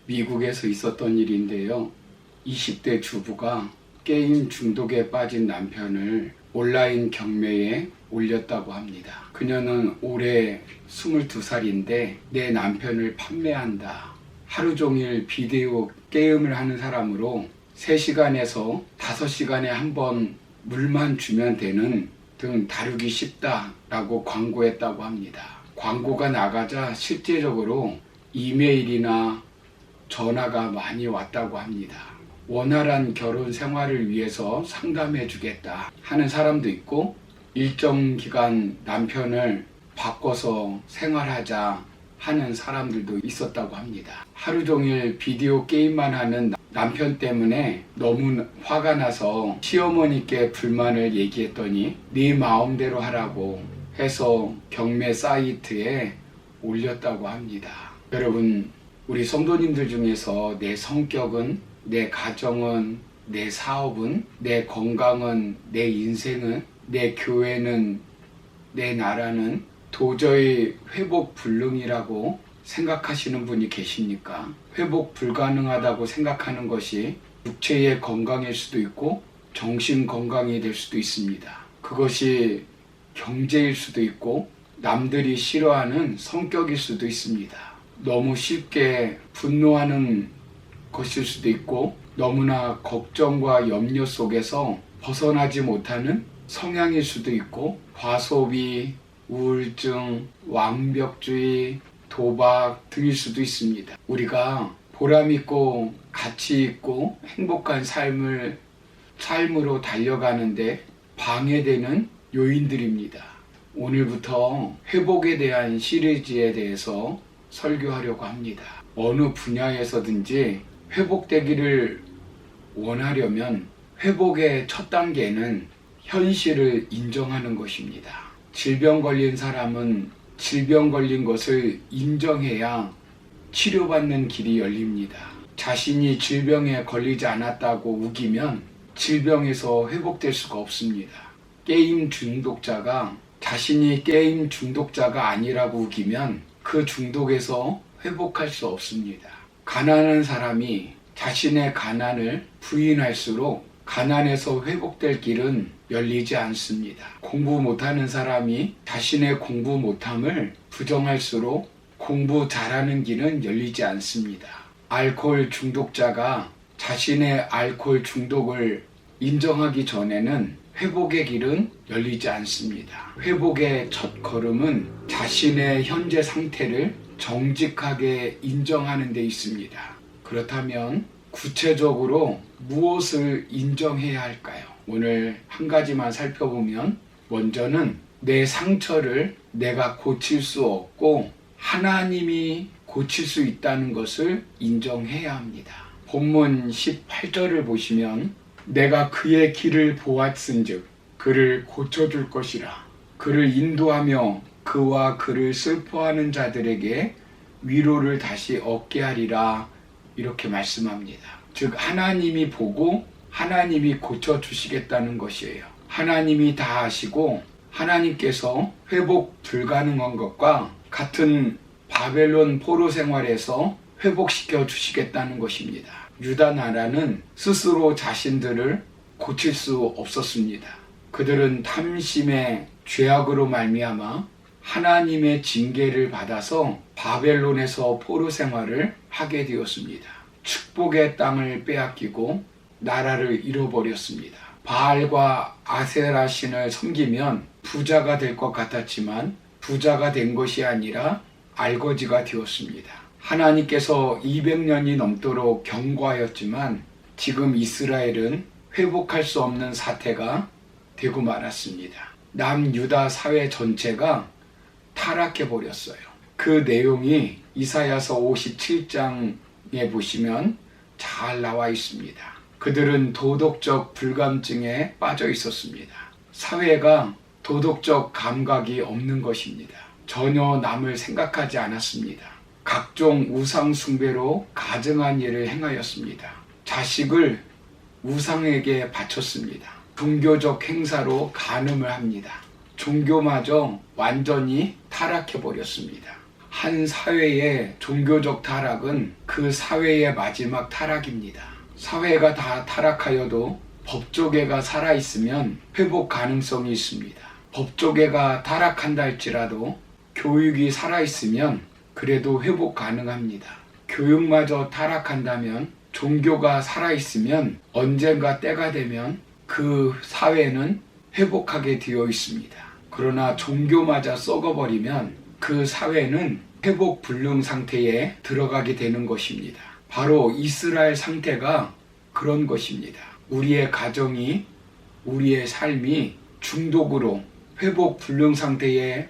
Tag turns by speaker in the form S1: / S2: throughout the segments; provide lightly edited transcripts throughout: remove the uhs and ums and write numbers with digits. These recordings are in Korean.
S1: 미국에서 있었던 일인데요. 20대 주부가 게임 중독에 빠진 남편을 온라인 경매에 올렸다고 합니다. 그녀는 올해 22살인데 내 남편을 판매한다. 하루 종일 비디오 게임을 하는 사람으로 3시간에서 5시간에 한 번 물만 주면 되는 등 다루기 쉽다라고 광고했다고 합니다. 광고가 나가자 실제적으로 이메일이나 전화가 많이 왔다고 합니다. 원활한 결혼 생활을 위해서 상담해 주겠다 하는 사람도 있고, 일정 기간 남편을 바꿔서 생활하자 하는 사람들도 있었다고 합니다. 하루 종일 비디오 게임만 하는 남편 때문에 너무 화가 나서 시어머니께 불만을 얘기했더니 네 마음대로 하라고 해서 경매 사이트에 올렸다고 합니다. 여러분, 우리 성도님들 중에서 내 성격은, 내 가정은, 내 사업은, 내 건강은, 내 인생은, 내 교회는, 내 나라는 도저히 회복 불능이라고 생각하시는 분이 계십니까? 회복 불가능하다고 생각하는 것이 육체의 건강일 수도 있고 정신 건강이 될 수도 있습니다. 그것이 경제일 수도 있고 남들이 싫어하는 성격일 수도 있습니다. 너무 쉽게 분노하는 것일 수도 있고 너무나 걱정과 염려 속에서 벗어나지 못하는 성향일 수도 있고 과소비, 우울증, 완벽주의, 도박 등일 수도 있습니다. 우리가 보람있고 가치있고 행복한 삶으로 달려가는데 방해되는 요인들입니다. 오늘부터 회복에 대한 시리즈에 대해서 설교하려고 합니다. 어느 분야에서든지 회복되기를 원하려면 회복의 첫 단계는 현실을 인정하는 것입니다. 질병 걸린 사람은 질병 걸린 것을 인정해야 치료받는 길이 열립니다. 자신이 질병에 걸리지 않았다고 우기면 질병에서 회복될 수가 없습니다. 게임 중독자가 자신이 게임 중독자가 아니라고 우기면 그 중독에서 회복할 수 없습니다. 가난한 사람이 자신의 가난을 부인할수록 가난에서 회복될 길은 열리지 않습니다. 공부 못하는 사람이 자신의 공부 못함을 부정할수록 공부 잘하는 길은 열리지 않습니다. 알코올 중독자가 자신의 알코올 중독을 인정하기 전에는 회복의 길은 열리지 않습니다. 회복의 첫 걸음은 자신의 현재 상태를 정직하게 인정하는 데 있습니다. 그렇다면 구체적으로 무엇을 인정해야 할까요? 오늘 한 가지만 살펴보면, 먼저는 내 상처를 내가 고칠 수 없고 하나님이 고칠 수 있다는 것을 인정해야 합니다. 본문 18절을 보시면 내가 그의 길을 보았은즉 그를 고쳐줄 것이라. 그를 인도하며 그와 그를 슬퍼하는 자들에게 위로를 다시 얻게 하리라. 이렇게 말씀합니다. 즉 하나님이 보고 하나님이 고쳐주시겠다는 것이에요. 하나님이 다 하시고 하나님께서 회복 불가능한 것과 같은 바벨론 포로 생활에서 회복시켜 주시겠다는 것입니다. 유다 나라는 스스로 자신들을 고칠 수 없었습니다. 그들은 탐심의 죄악으로 말미암아 하나님의 징계를 받아서 바벨론에서 포로 생활을 하게 되었습니다. 축복의 땅을 빼앗기고 나라를 잃어버렸습니다. 바알과 아세라 신을 섬기면 부자가 될 것 같았지만 부자가 된 것이 아니라 알거지가 되었습니다. 하나님께서 200년이 넘도록 경고하였지만 지금 이스라엘은 회복할 수 없는 사태가 되고 말았습니다. 남유다 사회 전체가 타락해버렸어요. 그 내용이 이사야서 57장에 보시면 잘 나와 있습니다. 그들은 도덕적 불감증에 빠져 있었습니다. 사회가 도덕적 감각이 없는 것입니다. 전혀 남을 생각하지 않았습니다. 각종 우상 숭배로 가증한 일을 행하였습니다. 자식을 우상에게 바쳤습니다. 종교적 행사로 간음을 합니다. 종교마저 완전히 타락해버렸습니다. 한 사회의 종교적 타락은 그 그 사회의 마지막 타락입니다. 사회가 다 타락하여도 법조계가 살아있으면 회복 가능성이 있습니다. 법조계가 타락한다 할지라도 교육이 살아있으면 그래도 회복 가능합니다. 교육마저 타락한다면 종교가 살아있으면 언젠가 때가 되면 그 사회는 회복하게 되어 있습니다. 그러나 종교마저 썩어버리면 그 사회는 회복 불능 상태에 들어가게 되는 것입니다. 바로 이스라엘 상태가 그런 것입니다. 우리의 가정이, 우리의 삶이 중독으로 회복 불능 상태에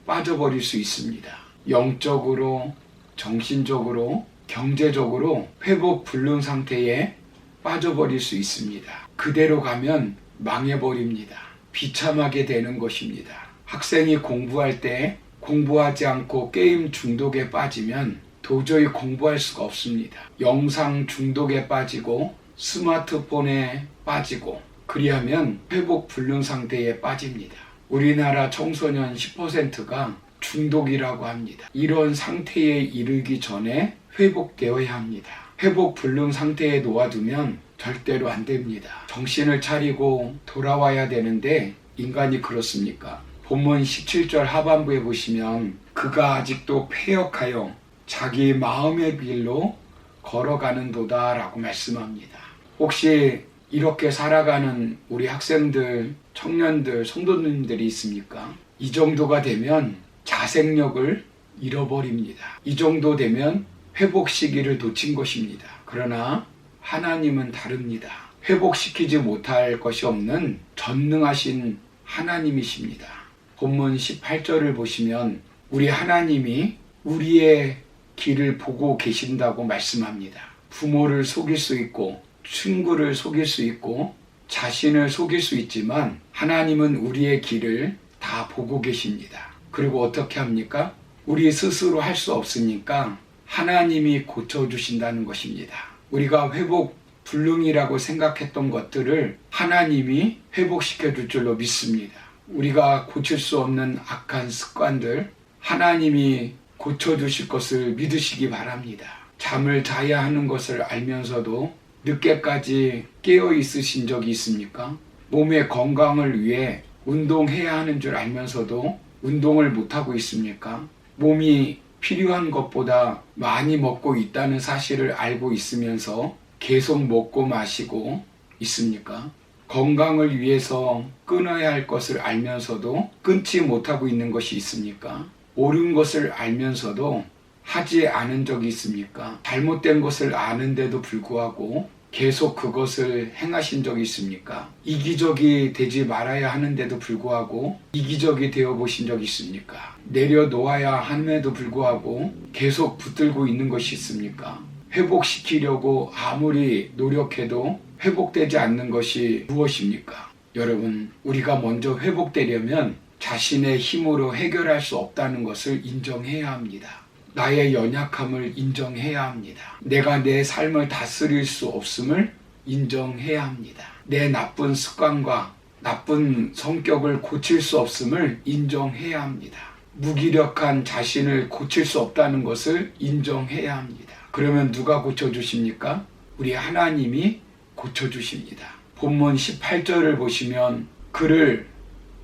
S1: 빠져버릴 수 있습니다. 영적으로, 정신적으로, 경제적으로 회복 불능 상태에 빠져버릴 수 있습니다. 그대로 가면 망해버립니다. 비참하게 되는 것입니다. 학생이 공부할 때 공부하지 않고 게임 중독에 빠지면 도저히 공부할 수가 없습니다. 영상 중독에 빠지고 스마트폰에 빠지고 그리하면 회복 불능 상태에 빠집니다. 우리나라 청소년 10%가 중독이라고 합니다. 이런 상태에 이르기 전에 회복되어야 합니다. 회복 불능 상태에 놓아두면 절대로 안 됩니다. 정신을 차리고 돌아와야 되는데 인간이 그렇습니까? 본문 17절 하반부에 보시면 그가 아직도 패역하여 자기 마음의 길로 걸어가는도다 라고 말씀합니다. 혹시 이렇게 살아가는 우리 학생들, 청년들, 성도님들이 있습니까? 이 정도가 되면 자생력을 잃어버립니다. 이 정도 되면 회복 시기를 놓친 것입니다. 그러나 하나님은 다릅니다. 회복시키지 못할 것이 없는 전능하신 하나님이십니다. 본문 18절을 보시면 우리 하나님이 우리의 길을 보고 계신다고 말씀합니다. 부모를 속일 수 있고 친구를 속일 수 있고 자신을 속일 수 있지만 하나님은 우리의 길을 다 보고 계십니다. 그리고 어떻게 합니까? 우리 스스로 할 수 없으니까 하나님이 고쳐주신다는 것입니다. 우리가 회복 불능이라고 생각했던 것들을 하나님이 회복시켜 줄 줄로 믿습니다. 우리가 고칠 수 없는 악한 습관들 하나님이 고쳐주실 것을 믿으시기 바랍니다. 잠을 자야 하는 것을 알면서도 늦게까지 깨어 있으신 적이 있습니까? 몸의 건강을 위해 운동해야 하는 줄 알면서도 운동을 못하고 있습니까? 몸이 필요한 것보다 많이 먹고 있다는 사실을 알고 있으면서 계속 먹고 마시고 있습니까? 건강을 위해서 끊어야 할 것을 알면서도 끊지 못하고 있는 것이 있습니까? 옳은 것을 알면서도 하지 않은 적이 있습니까? 잘못된 것을 아는데도 불구하고 계속 그것을 행하신 적이 있습니까? 이기적이 되지 말아야 하는데도 불구하고 이기적이 되어 보신 적이 있습니까? 내려놓아야 함에도 불구하고 계속 붙들고 있는 것이 있습니까? 회복시키려고 아무리 노력해도 회복되지 않는 것이 무엇입니까? 여러분, 우리가 먼저 회복되려면 자신의 힘으로 해결할 수 없다는 것을 인정해야 합니다. 나의 연약함을 인정해야 합니다. 내가 내 삶을 다스릴 수 없음을 인정해야 합니다. 내 나쁜 습관과 나쁜 성격을 고칠 수 없음을 인정해야 합니다. 무기력한 자신을 고칠 수 없다는 것을 인정해야 합니다. 그러면 누가 고쳐주십니까? 우리 하나님이 고쳐주십니다. 본문 18절을 보시면 그를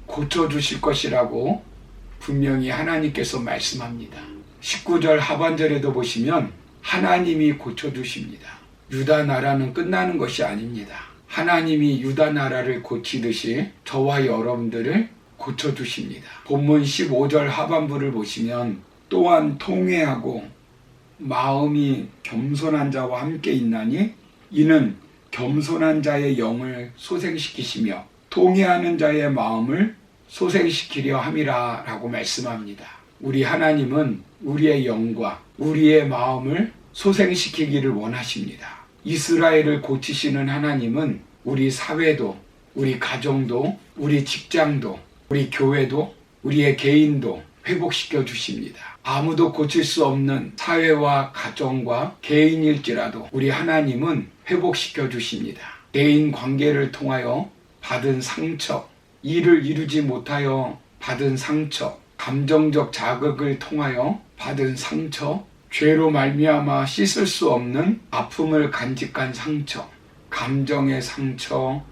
S1: 고쳐주실 것이라고 분명히 하나님께서 말씀합니다. 19절 하반절에도 보시면 하나님이 고쳐주십니다. 유다 나라는 끝나는 것이 아닙니다. 하나님이 유다 나라를 고치듯이 저와 여러분들을 고쳐주십니다. 본문 15절 하반부를 보시면 또한 통회하고 마음이 겸손한 자와 함께 있나니 이는 겸손한 자의 영을 소생시키시며 통회하는 자의 마음을 소생시키려 함이라 라고 말씀합니다. 우리 하나님은 우리의 영과 우리의 마음을 소생시키기를 원하십니다. 이스라엘을 고치시는 하나님은 우리 사회도, 우리 가정도, 우리 직장도, 우리 교회도, 우리의 개인도 회복시켜 주십니다. 아무도 고칠 수 없는 사회와 가정과 개인일지라도 우리 하나님은 회복시켜 주십니다. 개인 관계를 통하여 받은 상처, 일을 이루지 못하여 받은 상처, 감정적 자극을 통하여 받은 상처, 죄로 말미암아 씻을 수 없는 아픔을 간직한 상처, 감정의 상처,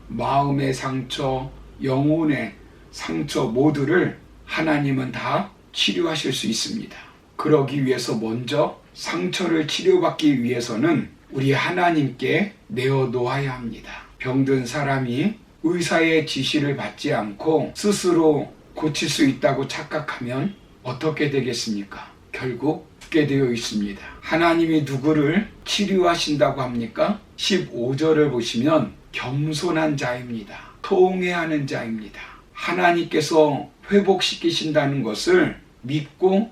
S1: 마음의 상처, 영혼의 상처 모두를 하나님은 다 치료하실 수 있습니다. 그러기 위해서 먼저 상처를 치료받기 위해서는 우리 하나님께 내어놓아야 합니다. 병든 사람이 의사의 지시를 받지 않고 스스로 고칠 수 있다고 착각하면 어떻게 되겠습니까? 결국 죽게 되어 있습니다. 하나님이 누구를 치료하신다고 합니까? 15절을 보시면 겸손한 자입니다. 통회하는 자입니다. 하나님께서 회복시키신다는 것을 믿고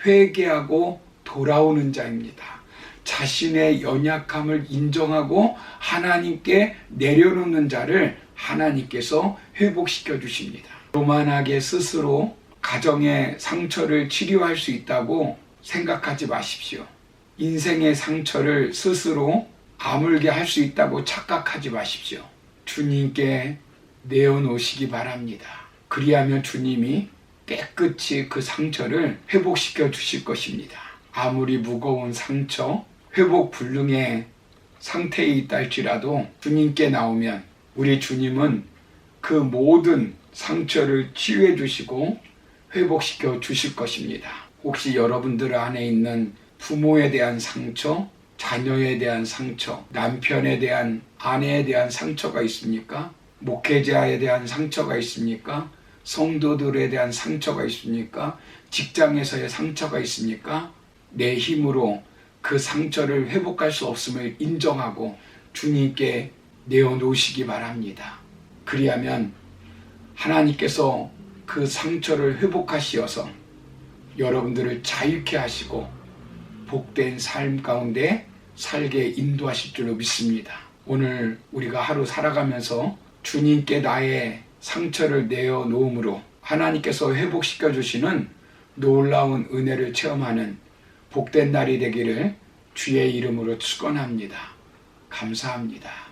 S1: 회개하고 돌아오는 자입니다. 자신의 연약함을 인정하고 하나님께 내려놓는 자를 하나님께서 회복시켜 주십니다. 교만하게 스스로 가정의 상처를 치료할 수 있다고 생각하지 마십시오. 인생의 상처를 스스로 아물게 할 수 있다고 착각하지 마십시오. 주님께 내어놓으시기 바랍니다. 그리하면 주님이 깨끗이 그 상처를 회복시켜 주실 것입니다. 아무리 무거운 상처, 회복 불능의 상태에 있다 할지라도 주님께 나오면 우리 주님은 그 모든 상처를 치유해 주시고 회복시켜 주실 것입니다. 혹시 여러분들 안에 있는 부모에 대한 상처, 자녀에 대한 상처, 남편에 대한, 아내에 대한 상처가 있습니까? 목회자에 대한 상처가 있습니까? 성도들에 대한 상처가 있습니까? 직장에서의 상처가 있습니까? 내 힘으로 그 상처를 회복할 수 없음을 인정하고 주님께 내어놓으시기 바랍니다. 그리하면 하나님께서 그 상처를 회복하시어서 여러분들을 자유케 하시고 복된 삶 가운데 살게 인도하실 줄로 믿습니다. 오늘 우리가 하루 살아가면서 주님께 나의 상처를 내어놓음으로 하나님께서 회복시켜 주시는 놀라운 은혜를 체험하는 복된 날이 되기를 주의 이름으로 축원합니다. 감사합니다.